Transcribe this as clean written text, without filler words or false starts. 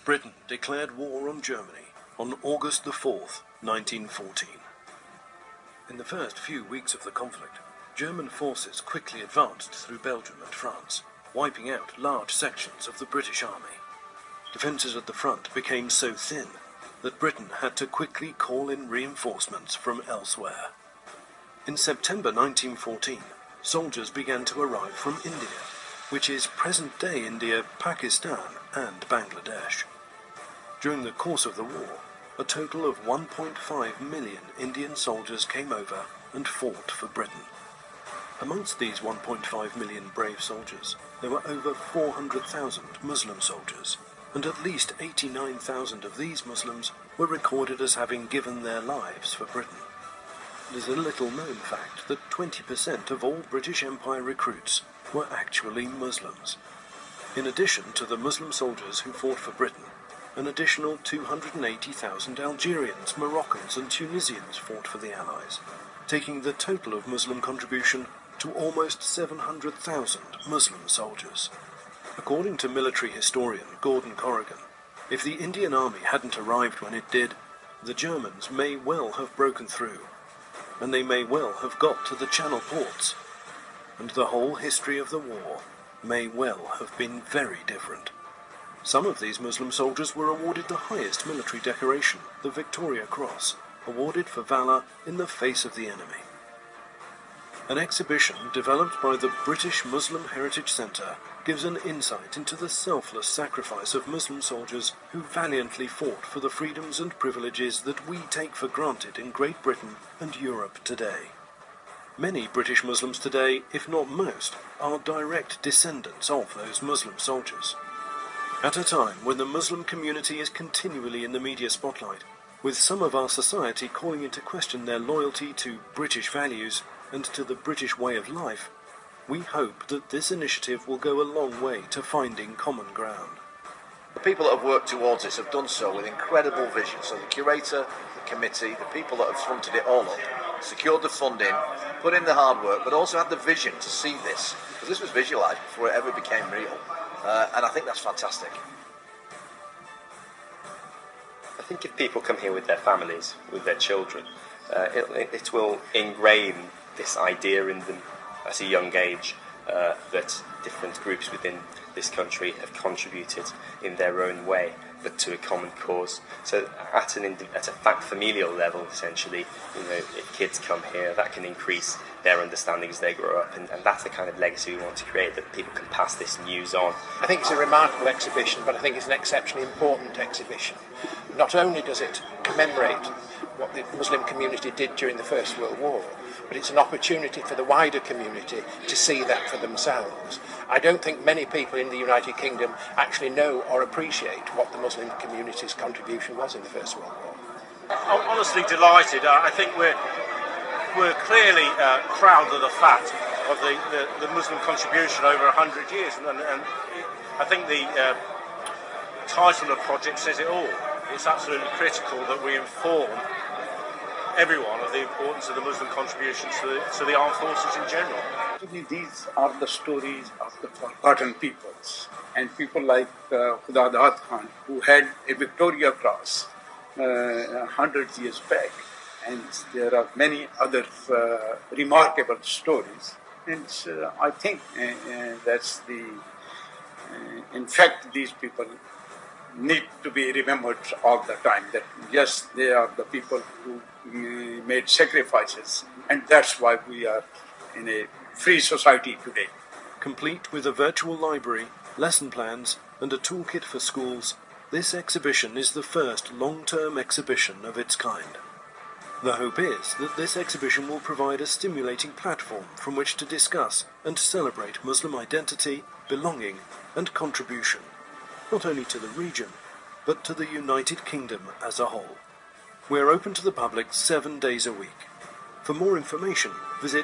Britain declared war on Germany on August the 4th, 1914. In the first few weeks of the conflict, German forces quickly advanced through Belgium and France, wiping out large sections of the British army. Defences at the front became so thin that Britain had to quickly call in reinforcements from elsewhere. In September 1914, soldiers began to arrive from India, which is present-day India, Pakistan and Bangladesh. During the course of the war, a total of 1.5 million Indian soldiers came over and fought for Britain. Amongst these 1.5 million brave soldiers, there were over 400,000 Muslim soldiers, and at least 89,000 of these Muslims were recorded as having given their lives for Britain. It is a little-known fact that 20% of all British Empire recruits were actually Muslims. In addition to the Muslim soldiers who fought for Britain, an additional 280,000 Algerians, Moroccans and Tunisians fought for the Allies, taking the total of Muslim contribution to almost 700,000 Muslim soldiers. According to military historian Gordon Corrigan, if the Indian Army hadn't arrived when it did, the Germans may well have broken through, and they may well have got to the Channel ports, and the whole history of the war may well have been very different. Some of these Muslim soldiers were awarded the highest military decoration, the Victoria Cross, awarded for valour in the face of the enemy. An exhibition developed by the British Muslim Heritage Centre gives an insight into the selfless sacrifice of Muslim soldiers who valiantly fought for the freedoms and privileges that we take for granted in Great Britain and Europe today. Many British Muslims today, if not most, are direct descendants of those Muslim soldiers. At a time when the Muslim community is continually in the media spotlight, with some of our society calling into question their loyalty to British values and to the British way of life, we hope that this initiative will go a long way to finding common ground. The people that have worked towards this have done so with incredible vision. So the curator, the committee, the people that have fronted it all up, secured the funding, put in the hard work, but also had the vision to see this, because this was visualised before it ever became real. And I think that's fantastic. I think if people come here with their families, with their children, it will ingrain this idea in them at a young age that different groups within this country have contributed in their own way, but to a common cause. So at a familial level, essentially, if kids come here, that can increase their understanding as they grow up, and that's the kind of legacy we want to create, that people can pass this news on. I think it's a remarkable exhibition, but I think it's an exceptionally important exhibition. Not only does it commemorate what the Muslim community did during the First World War, but it's an opportunity for the wider community to see that for themselves. I don't think many people in the United Kingdom actually know or appreciate what the Muslim community's contribution was in the First World War. I'm honestly delighted. I think we're clearly proud of the fact of the Muslim contribution over 100 years, and I think the title of the project says it all. It's absolutely critical that we inform everyone of the importance of the Muslim contributions to the armed forces in general. These are the stories of the forgotten peoples, and people like Khuda Khan, who had a Victoria Cross 100 years back, and there are many other remarkable stories. And I think that's in fact, these people need to be remembered all the time, that yes, they are the people who made sacrifices, and that's why we are in a free society today. Complete with a virtual library, lesson plans and a toolkit for schools, this exhibition is the first long-term exhibition of its kind. The hope is that this exhibition will provide a stimulating platform from which to discuss and celebrate Muslim identity, belonging and contribution, not only to the region, but to the United Kingdom as a whole. We're open to the public 7 days a week. For more information, visit